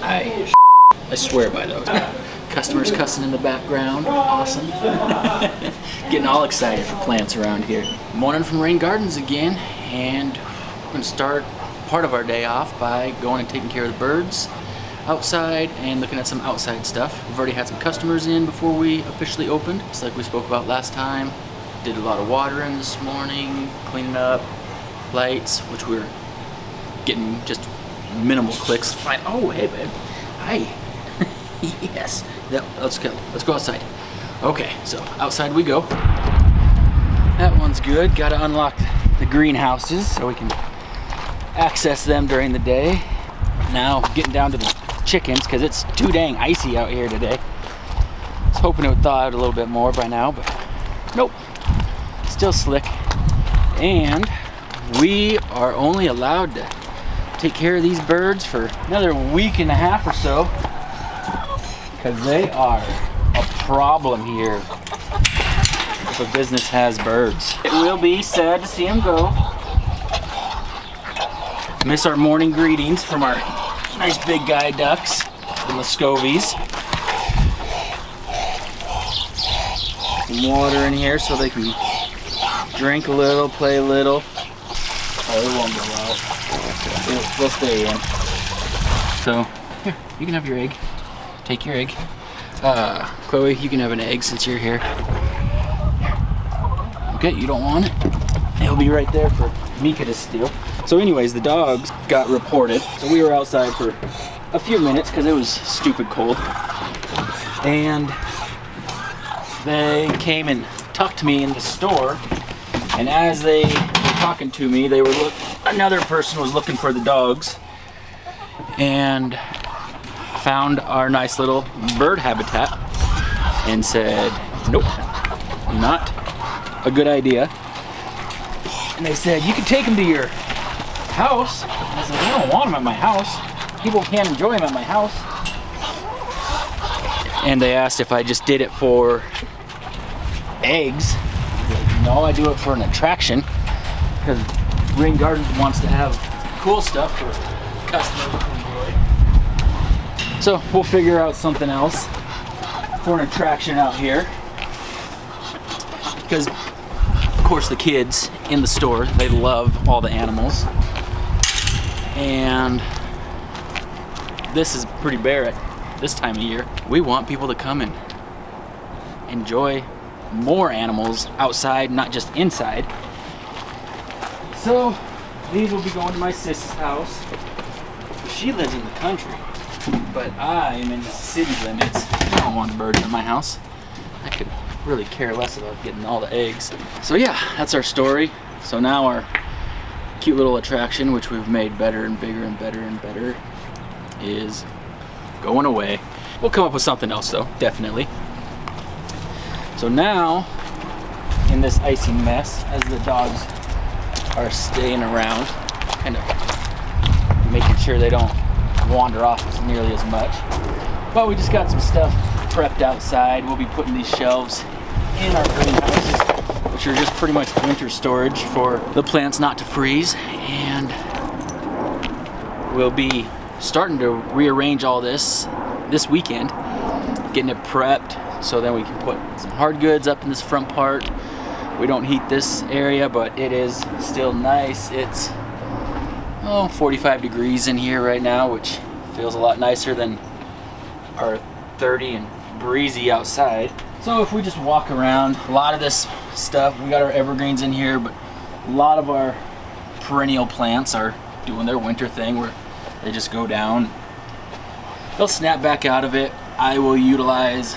I swear by those. Customers cussing in the background, awesome. Getting all excited for plants around here. Morning from Rain Gardens again, and we're gonna start part of our day off by going and taking care of the birds outside and looking at some outside stuff. We've already had some customers in before we officially opened, just like we spoke about last time. Did a lot of watering this morning, cleaning up, lights, which we're getting just minimal clicks. Fine. Oh, hey, babe. Hi. Yes. Yep. Let's go outside. Okay, so outside we go. That one's good. Got to unlock the greenhouses so we can access them during the day. Now getting down to the chickens because it's too dang icy out here today. I was hoping it would thaw out a little bit more by now, but nope. Still slick. And we are only allowed to take care of these birds for another week and a half or so because they are a problem here if a business has birds. It will be sad to see them go. Miss our morning greetings from our nice big guy ducks, the Muscovies. Some water in here so they can drink a little, play a little. Oh, it won't go out. They'll stay in. So, here, you can have your egg. Take your egg. Chloe, you can have an egg since you're here. Okay, you don't want it? It'll be right there for Mika to steal. So anyways, the dogs got reported. So we were outside for a few minutes because it was stupid cold. And they came and tucked me in the store. And as they were talking to me, another person was looking for the dogs and found our nice little bird habitat and said, nope, not a good idea. And they said, you can take them to your house. And I said, I don't want them at my house. People can't enjoy them at my house. And they asked if I just did it for eggs. No, I do it for an attraction because Rain Gardens wants to have cool stuff for customers to enjoy. So we'll figure out something else for an attraction out here because, of course, the kids in the store, they love all the animals, and this is pretty bare at this time of year. We want people to come and enjoy more animals outside, not just inside. So these will be going to my sister's house. She lives in the country, but I am in the city limits. I don't want birds in my house. I could really care less about getting all the eggs. So yeah, that's our story. So now our cute little attraction, which we've made better and bigger and better and better, is going away. We'll come up with something else though, definitely. So now, in this icy mess, as the dogs are staying around, kind of making sure they don't wander off nearly as much. But we just got some stuff prepped outside. We'll be putting these shelves in our greenhouse, which are just pretty much winter storage for the plants not to freeze. And we'll be starting to rearrange all this weekend, getting it prepped. So then we can put some hard goods up in this front part. We don't heat this area, but it is still nice. It's 45 degrees in here right now, which feels a lot nicer than our 30 and breezy outside. So if we just walk around, a lot of this stuff, we got our evergreens in here, but a lot of our perennial plants are doing their winter thing where they just go down. They'll snap back out of it. I will utilize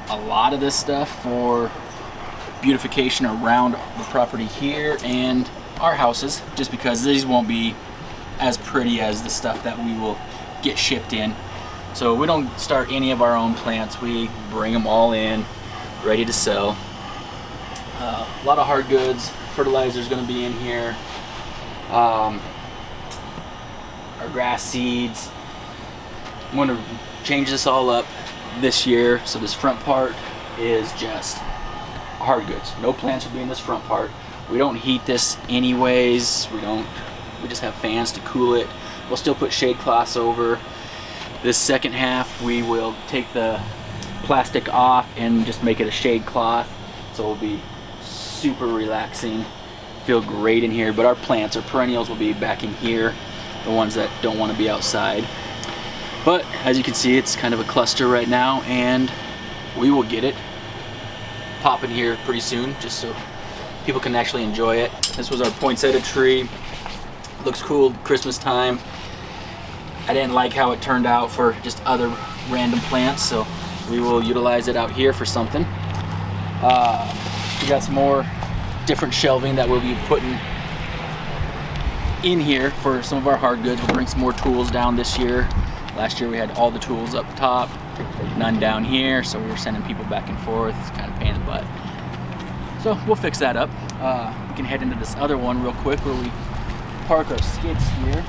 a lot of this stuff for beautification around the property here and our houses, just because these won't be as pretty as the stuff that we will get shipped in. So we don't start any of our own plants. We bring them all in, ready to sell. A lot of hard goods. Fertilizer is going to be in here. Our grass seeds. I'm going to change this all up this year, so this front part is just hard goods. No plants will be in this front part. We don't heat this anyways. We just have fans to cool it. We'll still put shade cloths over, This second half, we will take the plastic off and just make it a shade cloth. So it'll be super relaxing. Feel great in here. But our plants, our perennials, will be back in here. The ones that don't want to be outside. But as you can see, it's kind of a cluster right now, and we will get it popping here pretty soon, just so people can actually enjoy it. This was our poinsettia tree. Looks cool Christmas time. I didn't like how it turned out for just other random plants, so we will utilize it out here for something. We got some more different shelving that we'll be putting in here for some of our hard goods. We'll bring some more tools down this year. Last year we had all the tools up top, none down here, so we were sending people back and forth. It's kind of a pain in the butt. So we'll fix that up. We can head into this other one real quick where we park our skid steer.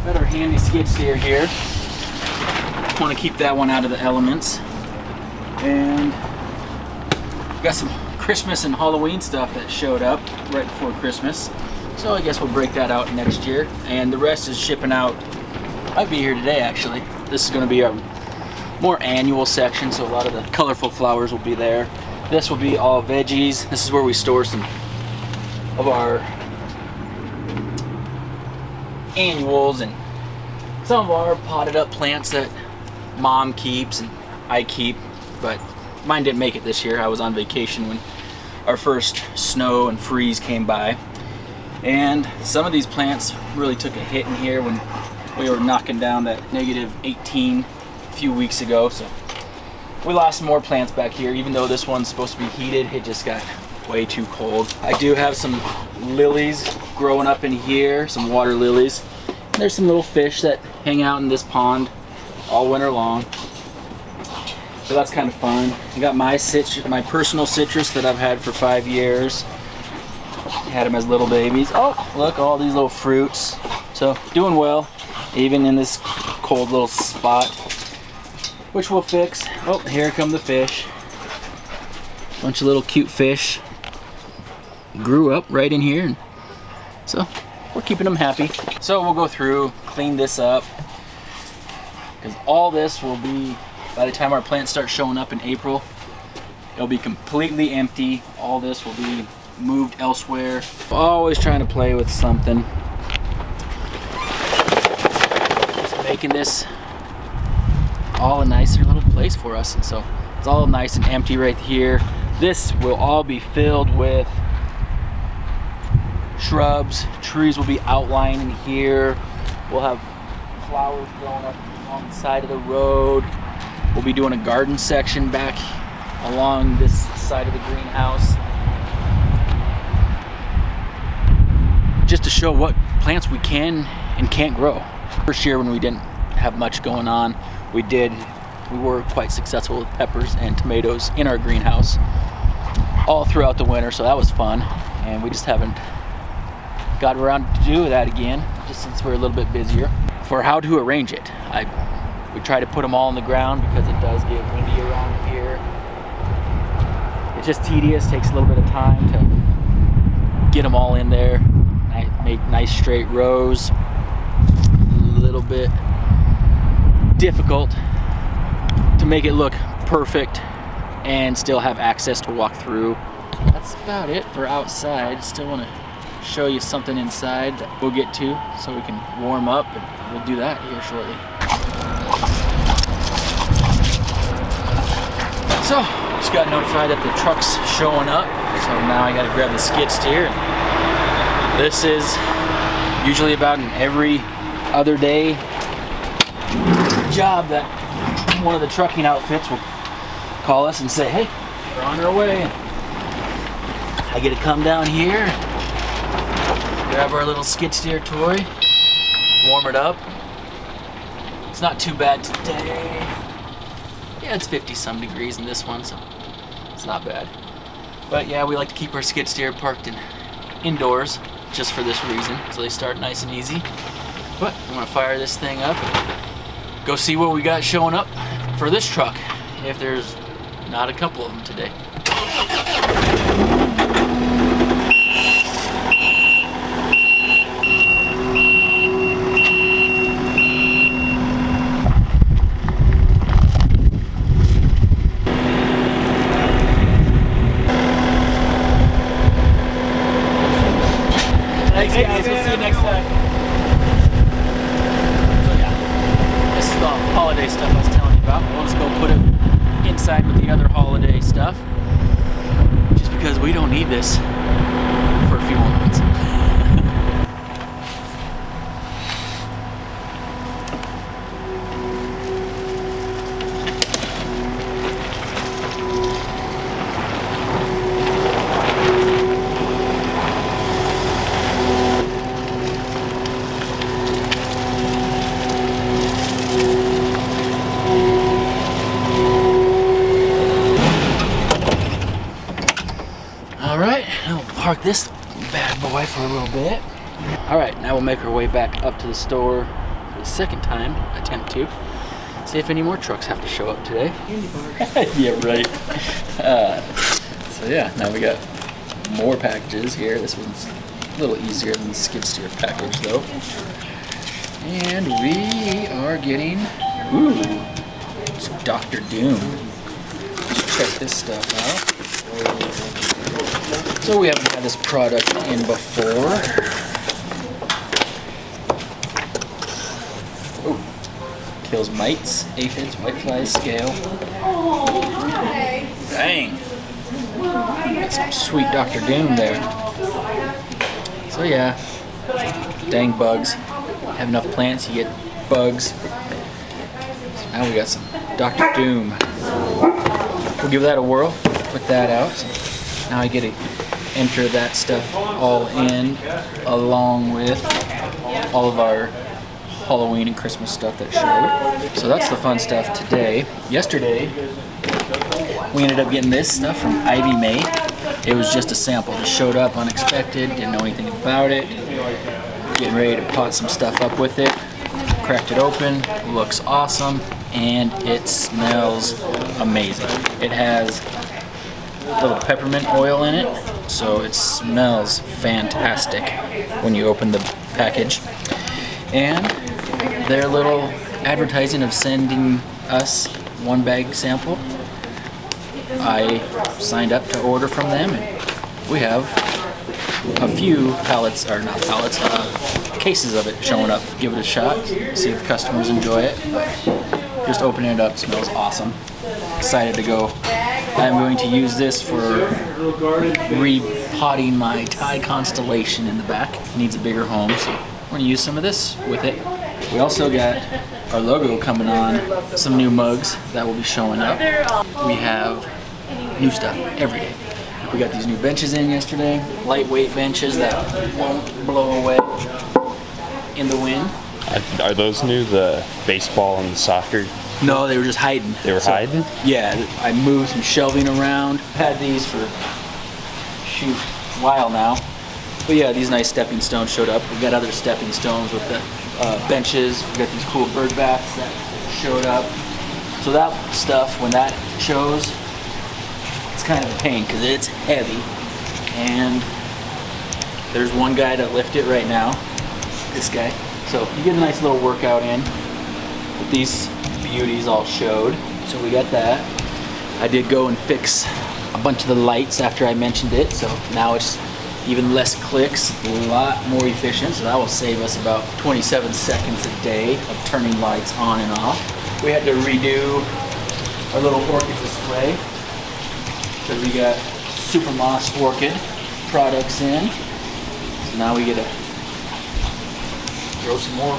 Got our handy skid steer here. Want to keep that one out of the elements. And we got some Christmas and Halloween stuff that showed up right before Christmas. So I guess we'll break that out next year. And the rest is shipping out. Might be here today actually. This is going to be our more annual section, so a lot of the colorful flowers will be there. This will be all veggies. This is where we store some of our annuals and some of our potted up plants that Mom keeps and I keep, but mine didn't make it this year. I was on vacation when our first snow and freeze came by, and some of these plants really took a hit in here when we were knocking down that -18 a few weeks ago, so we lost some more plants back here. Even though this one's supposed to be heated, it just got way too cold. I do have some lilies growing up in here, some water lilies. There's some little fish that hang out in this pond all winter long, so that's kind of fun. I got my personal citrus that I've had for 5 years. Had them as little babies. Oh, look, all these little fruits. So doing well, even in this cold little spot, which we'll fix. Oh, here come the fish. Bunch of little cute fish. Grew up right in here, and so we're keeping them happy. So we'll go through, clean this up, because all this will be, by the time our plants start showing up in April, it'll be completely empty. All this will be moved elsewhere. Always trying to play with something. Just making this all a nicer little place for us, and so it's all nice and empty right here. This will all be filled with shrubs. Trees will be outlined in here. We'll have flowers growing up along the side of the road. We'll be doing a garden section back along this side of the greenhouse, just to show what plants we can and can't grow. First year when we didn't have much going on, we were quite successful with peppers and tomatoes in our greenhouse all throughout the winter, so that was fun. And we just haven't got around to do that again, just since we're a little bit busier. For how to arrange it, we try to put them all on the ground because it does get windy around here. It's just tedious, takes a little bit of time to get them all in there. I make nice straight rows. A little bit difficult to make it look perfect and still have access to walk through. That's about it for outside. Still want to show you something inside that we'll get to so we can warm up, and we'll do that here shortly. So, just got notified that the truck's showing up, so now I gotta grab the skid steer. This is usually about an every other day job that one of the trucking outfits will call us and say, hey, we're on our way. I get to come down here, grab our little skid steer toy, warm it up. It's not too bad today. Yeah, it's 50 some degrees in this one, so it's not bad. But yeah, we like to keep our skid steer parked indoors just for this reason, so they start nice and easy. But I'm gonna fire this thing up and go see what we got showing up for this truck, if there's not a couple of them today. holiday stuff I was telling you about. We'll just go put it inside with the other holiday stuff. Just because we don't need this for a few more months. Alright, now we'll park this bad boy for a little bit. Alright, now we'll make our way back up to the store for the second time, attempt to. See if any more trucks have to show up today. Yeah, right. So yeah, now we got more packages here. This one's a little easier than the skid steer package though. And we are getting, some Dr. Doom. Let's check this stuff out. So we haven't had this product in before. Ooh. Kills mites, aphids, whiteflies, scale. Dang. Got some sweet Dr. Doom there. So yeah, dang bugs. Have enough plants, you get bugs. So now we got some Dr. Doom. We'll give that a whirl, put that out. So now I get to enter that stuff all in along with all of our Halloween and Christmas stuff that showed. So that's the fun stuff today. Yesterday, we ended up getting this stuff from Ivy May. It was just a sample. It showed up unexpected, didn't know anything about it. Getting ready to pot some stuff up with it. Cracked it open, looks awesome, and it smells amazing. It has a little peppermint oil in it, so it smells fantastic when you open the package. And their little advertising of sending us one bag sample, I signed up to order from them, and we have a few pallets, or not pallets, cases of it showing up. Give it a shot, see if customers enjoy it. But just opening it up smells awesome. Excited to go. I'm going to use this for repotting my Thai constellation in the back. It needs a bigger home, so we're going to use some of this with it. We also got our logo coming on, some new mugs that will be showing up. We have new stuff every day. We got these new benches in yesterday, lightweight benches that won't blow away in the wind. Are those new, the baseball and the soccer? No, they were just hiding. They were hiding? Yeah, I moved some shelving around. Had these for, shoot, a while now. But yeah, these nice stepping stones showed up. We got other stepping stones with the benches. We got these cool bird baths that showed up. So that stuff, when that shows, it's kind of a pain because it's heavy. And there's one guy that lifted it right now, this guy. So you get a nice little workout in. But these beauties all showed. So we got that. I did go and fix a bunch of the lights after I mentioned it. So now it's even less clicks, a lot more efficient. So that will save us about 27 seconds a day of turning lights on and off. We had to redo our little orchid display. So we got Super Moss Orchid products in. So now we get to grow some more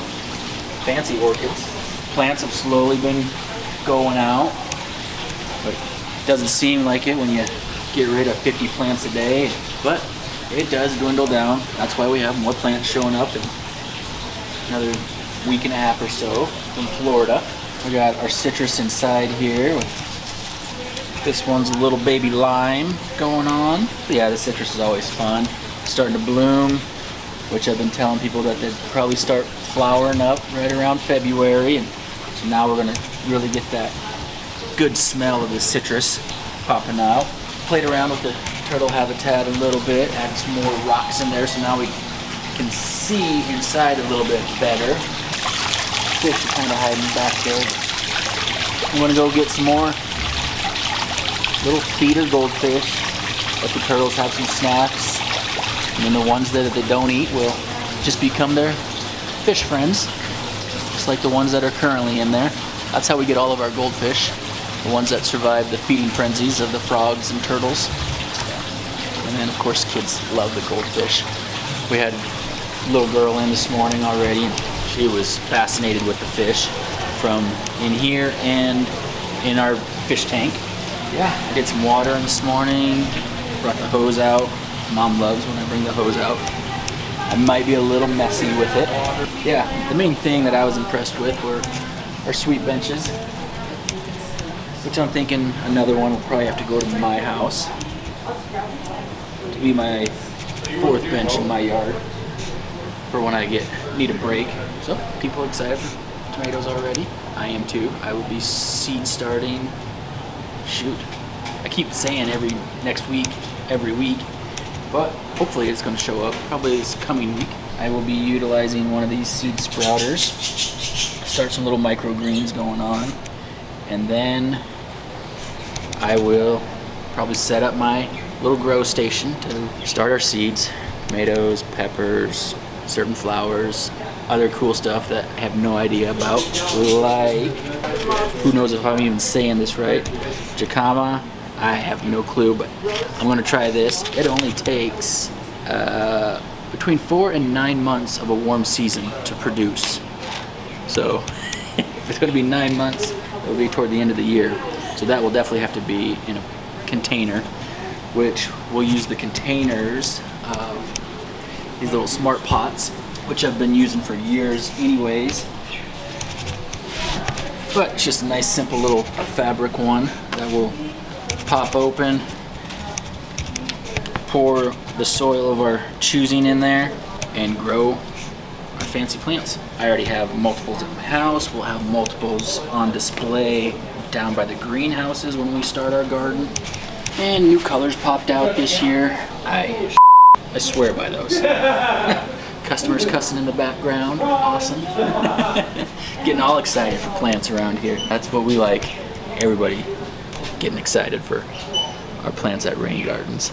fancy orchids. Plants have slowly been going out, but it doesn't seem like it when you get rid of 50 plants a day, but it does dwindle down. That's why we have more plants showing up in another week and a half or so from Florida. We got our citrus inside here. This one's a little baby lime going on. But yeah, the citrus is always fun. Starting to bloom, which I've been telling people that they'd probably start flowering up right around February. And so now we're gonna really get that good smell of the citrus popping out. Played around with the turtle habitat a little bit, added some more rocks in there so now we can see inside a little bit better. Fish are kind of hiding back there. I'm gonna go get some more little feeder goldfish. Let the turtles have some snacks. And then the ones that they don't eat will just become their fish friends, just like the ones that are currently in there. That's how we get all of our goldfish. The ones that survive the feeding frenzies of the frogs and turtles. And then of course kids love the goldfish. We had a little girl in this morning already, and she was fascinated with the fish from in here and in our fish tank. Yeah, I did some watering this morning, brought the hose out. Mom loves when I bring the hose out. I might be a little messy with it. Yeah, the main thing that I was impressed with were our sweet benches, which I'm thinking another one will probably have to go to my house to be my 4th bench in my yard for when I need a break. So people excited for tomatoes already. I am too. I will be seed starting. Shoot, I keep saying every week, but hopefully it's going to show up probably this coming week. I will be utilizing one of these seed sprouters. Start some little microgreens going on, and then I will probably set up my little grow station to start our seeds. Tomatoes, peppers, certain flowers, other cool stuff that I have no idea about, like, who knows if I'm even saying this right, jicama. I have no clue, but I'm gonna try this. It only takes between 4 and 9 months of a warm season to produce. So if it's gonna be 9 months, it'll be toward the end of the year. So that will definitely have to be in a container, which we'll use the containers of these little smart pots, which I've been using for years anyways. But it's just a nice simple little fabric one that will pop open, pour the soil of our choosing in there, and grow our fancy plants. I already have multiples at my house. We'll have multiples on display down by the greenhouses when we start our garden. And new colors popped out this year. I swear by those. Customers cussing in the background. Awesome. Getting all excited for plants around here. That's what we like. Everybody getting excited for our plants at Rain Gardens.